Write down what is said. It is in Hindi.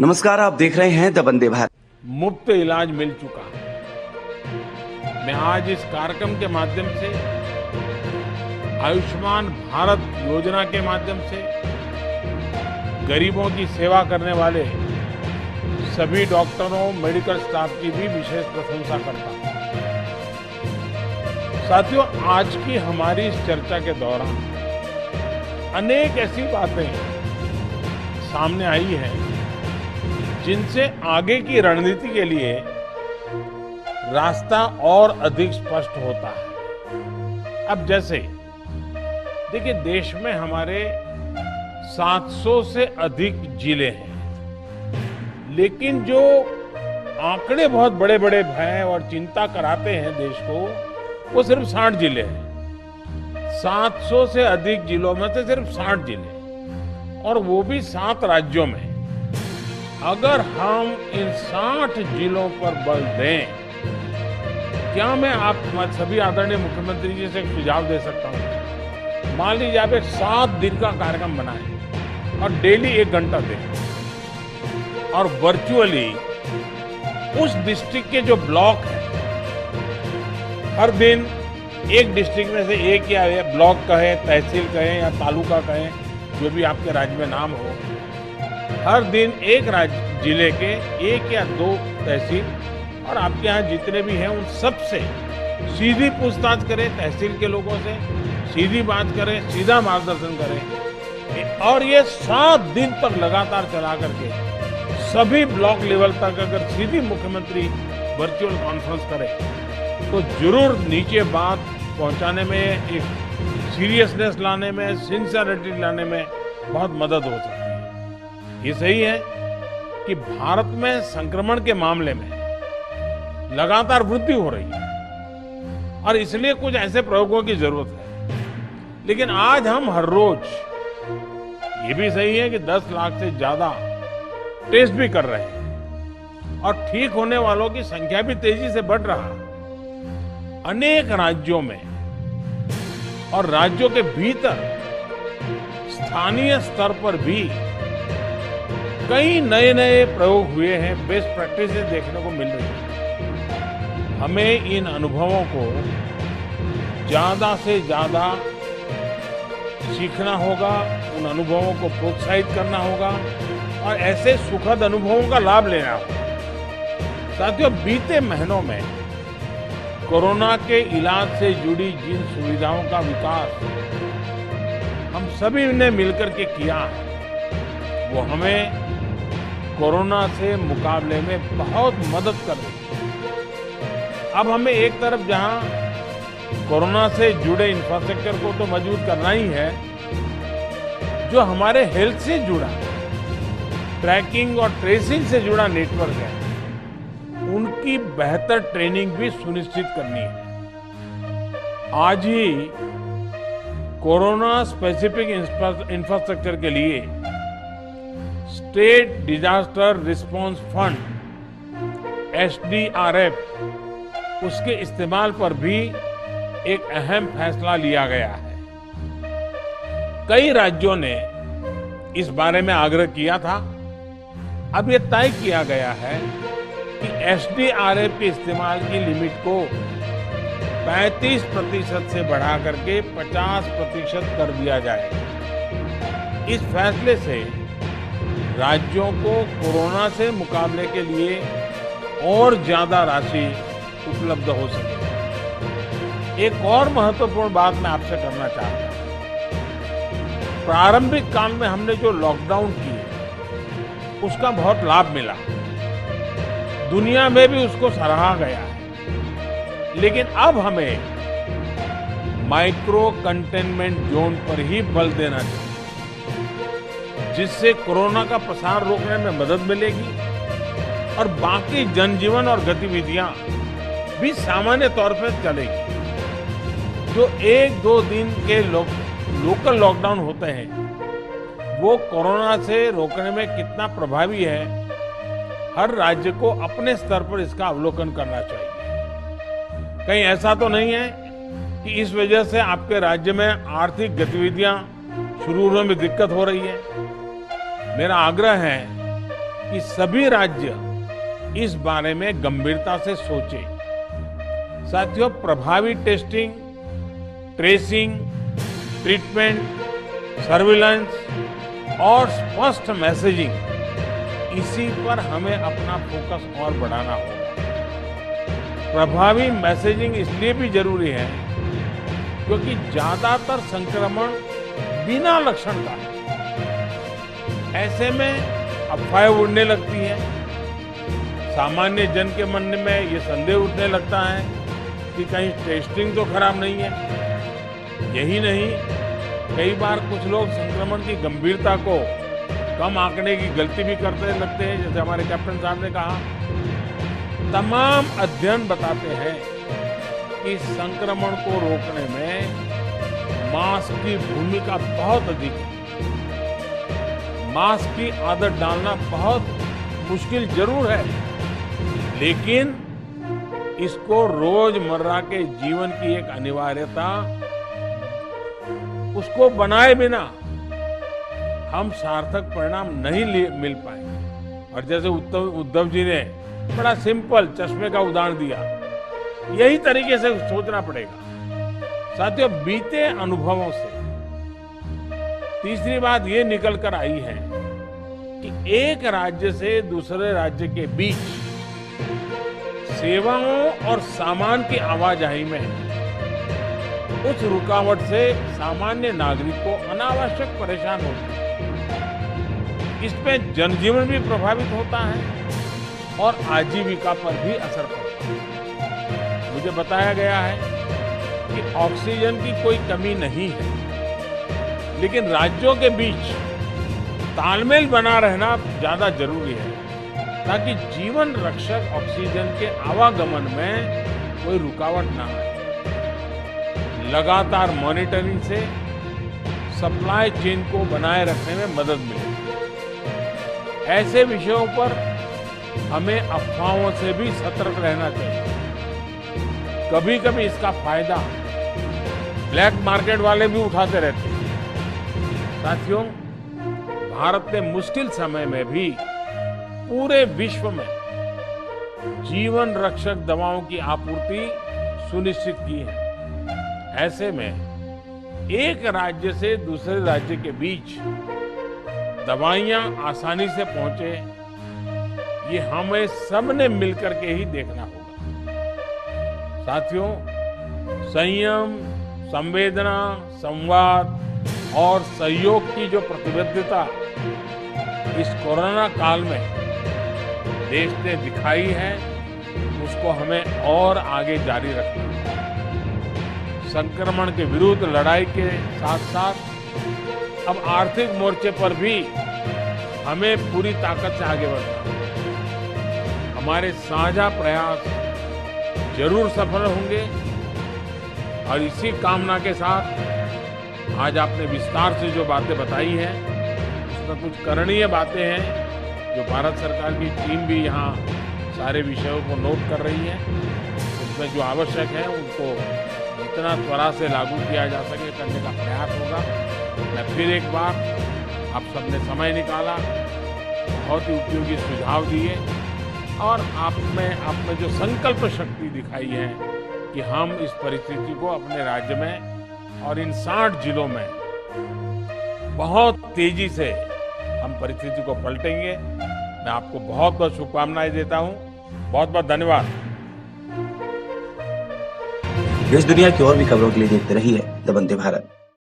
नमस्कार, आप देख रहे हैं द वंदे भारत। मुफ्त इलाज मिल चुका है। मैं आज इस कार्यक्रम के माध्यम से आयुष्मान भारत योजना के माध्यम से गरीबों की सेवा करने वाले सभी डॉक्टरों, मेडिकल स्टाफ की भी विशेष प्रशंसा करता हूं। साथियों, आज की हमारी इस चर्चा के दौरान अनेक ऐसी बातें सामने आई हैं जिनसे आगे की रणनीति के लिए रास्ता और अधिक स्पष्ट होता है। अब जैसे देखिए, देश में हमारे 700 से अधिक जिले हैं, लेकिन जो आंकड़े बहुत बड़े बड़े हैं और चिंता कराते हैं देश को, वो सिर्फ 60 जिले हैं। 700 से अधिक जिलों में से सिर्फ 60 जिले, और वो भी 7 राज्यों में। अगर हम इन 60 जिलों पर बल दें, क्या मैं आप सभी आदरणीय मुख्यमंत्री जी से एक सुझाव दे सकता हूं? मान लीजिए आप एक 7 दिन का कार्यक्रम बनाएं और डेली 1 घंटा दें, और वर्चुअली उस डिस्ट्रिक्ट के जो ब्लॉक हैं, हर दिन एक डिस्ट्रिक्ट में से एक या ब्लॉक कहें, तहसील कहें या तालुका कहें, जो भी आपके राज्य में नाम हो, हर दिन एक राज्य जिले के 1 या 2 तहसील और आपके यहाँ जितने भी हैं उन सब से सीधी पूछताछ करें, तहसील के लोगों से सीधी बात करें, सीधा मार्गदर्शन करें, और ये 7 दिन तक लगातार चला करके सभी ब्लॉक लेवल तक अगर सीधी मुख्यमंत्री वर्चुअल कॉन्फ्रेंस करे तो जरूर नीचे बात पहुंचाने में, एक सीरियसनेस लाने में, सिंसियरिटी लाने में बहुत मदद हो सकती है। ये सही है कि भारत में संक्रमण के मामले में लगातार वृद्धि हो रही है और इसलिए कुछ ऐसे प्रयोगों की जरूरत है। लेकिन आज हम हर रोज, ये भी सही है कि 10 लाख से ज्यादा टेस्ट भी कर रहे हैं और ठीक होने वालों की संख्या भी तेजी से बढ़ रहा है। अनेक राज्यों में और राज्यों के भीतर स्थानीय स्तर पर भी कई नए नए प्रयोग हुए हैं, बेस्ट प्रैक्टिसेस देखने को मिल रही है। हमें इन अनुभवों को ज्यादा से ज्यादा सीखना होगा, उन अनुभवों को प्रोत्साहित करना होगा और ऐसे सुखद अनुभवों का लाभ लेना होगा। साथियों, बीते महीनों में कोरोना के इलाज से जुड़ी जिन सुविधाओं का विकास हम सभी ने मिलकर के किया है, वो हमें कोरोना से मुकाबले में बहुत मदद कर रही है। अब हमें एक तरफ जहां कोरोना से जुड़े इंफ्रास्ट्रक्चर को तो मजबूत करना ही है, जो हमारे हेल्थ से जुड़ा ट्रैकिंग और ट्रेसिंग से जुड़ा नेटवर्क है, उनकी बेहतर ट्रेनिंग भी सुनिश्चित करनी है। आज ही कोरोना स्पेसिफिक इंफ्रास्ट्रक्चर के लिए state disaster response fund SDRF, उसके इस्तेमाल पर भी एक अहम फैसला लिया गया है। कई राज्यों ने इस बारे में आग्रह किया था। अब यह तय किया गया है कि SDRF के इस्तेमाल की लिमिट को 35% से बढ़ा करके 50% कर दिया जाएगा। इस फैसले से राज्यों को कोरोना से मुकाबले के लिए और ज्यादा राशि उपलब्ध हो सके। एक और महत्वपूर्ण बात मैं आपसे करना चाहता हूं। प्रारंभिक काल में हमने जो लॉकडाउन किए, उसका बहुत लाभ मिला, दुनिया में भी उसको सराहा गया है। लेकिन अब हमें माइक्रो कंटेनमेंट जोन पर ही बल देना चाहिए, जिससे कोरोना का प्रसार रोकने में मदद मिलेगी और बाकी जनजीवन और गतिविधियां भी सामान्य तौर पर चलेगी। जो 1-2 दिन के लोकल लॉकडाउन होते हैं, वो कोरोना से रोकने में कितना प्रभावी है, हर राज्य को अपने स्तर पर इसका अवलोकन करना चाहिए। कहीं ऐसा तो नहीं है कि इस वजह से आपके राज्य में आर्थिक गतिविधियां शुरू होने में दिक्कत हो रही है। मेरा आग्रह है कि सभी राज्य इस बारे में गंभीरता से सोचें। साथियों, प्रभावी टेस्टिंग, ट्रेसिंग, ट्रीटमेंट, सर्विलांस और स्पष्ट मैसेजिंग, इसी पर हमें अपना फोकस और बढ़ाना होगा। प्रभावी मैसेजिंग इसलिए भी जरूरी है क्योंकि ज्यादातर संक्रमण बिना लक्षण का है। ऐसे में अफवाहें उड़ने लगती हैं। सामान्य जन के मन में ये संदेह उठने लगता है कि कहीं टेस्टिंग तो खराब नहीं है। यही नहीं, कई बार कुछ लोग संक्रमण की गंभीरता को कम आंकने की गलती भी करते लगते हैं। जैसे हमारे कैप्टन साहब ने कहा, तमाम अध्ययन बताते हैं कि संक्रमण को रोकने में मास्क की भूमिका बहुत अधिक है। मास्क की आदत डालना बहुत मुश्किल जरूर है, लेकिन इसको रोजमर्रा के जीवन की एक अनिवार्यता, उसको बनाए बिना हम सार्थक परिणाम नहीं मिल पाएंगे। और जैसे उद्धव जी ने बड़ा सिंपल चश्मे का उदाहरण दिया, यही तरीके से सोचना पड़ेगा। साथियों, बीते अनुभवों से तीसरी बात ये निकल कर आई है कि एक राज्य से दूसरे राज्य के बीच सेवाओं और सामान की आवाजाही में उस रुकावट से सामान्य नागरिक को अनावश्यक परेशान होते हैं। इसमें जनजीवन भी प्रभावित होता है और आजीविका पर भी असर पड़ता है। मुझे बताया गया है कि ऑक्सीजन की कोई कमी नहीं है, लेकिन राज्यों के बीच तालमेल बना रहना ज्यादा जरूरी है ताकि जीवन रक्षक ऑक्सीजन के आवागमन में कोई रुकावट ना आए। लगातार मॉनिटरिंग से सप्लाई चेन को बनाए रखने में मदद मिलेगी। ऐसे विषयों पर हमें अफवाहों से भी सतर्क रहना चाहिए। कभी कभी इसका फायदा ब्लैक मार्केट वाले भी उठाते रहते हैं। साथियों, भारत ने मुश्किल समय में भी पूरे विश्व में जीवन रक्षक दवाओं की आपूर्ति सुनिश्चित की है। ऐसे में एक राज्य से दूसरे राज्य के बीच दवाइयां आसानी से पहुंचे, ये हमें सबने मिलकर के ही देखना होगा। साथियों, संयम, संवेदना, संवाद और सहयोग की जो प्रतिबद्धता इस कोरोना काल में देश ने दिखाई है, उसको हमें और आगे जारी रखना है। संक्रमण के विरुद्ध लड़ाई के साथ साथ अब आर्थिक मोर्चे पर भी हमें पूरी ताकत से आगे बढ़ना है। हमारे साझा प्रयास जरूर सफल होंगे और इसी कामना के साथ आज आपने विस्तार से जो बातें बताई हैं, उसमें कुछ करणीय बातें हैं जो भारत सरकार की टीम भी यहाँ सारे विषयों को नोट कर रही है। उसमें जो आवश्यक है उनको जितना त्वरा से लागू किया जा सके करने का प्रयास होगा। मैं फिर एक बार आप सबने समय निकाला, बहुत ही उपयोगी सुझाव दिए और आप में जो संकल्प शक्ति दिखाई है कि हम इस परिस्थिति को अपने राज्य में और इन 60 जिलों में बहुत तेजी से हम परिस्थिति को पलटेंगे। मैं आपको बहुत बहुत शुभकामनाएं देता हूं। बहुत बहुत धन्यवाद। देश दुनिया की और भी खबरों के लिए देखते रहिए द वंदे भारत।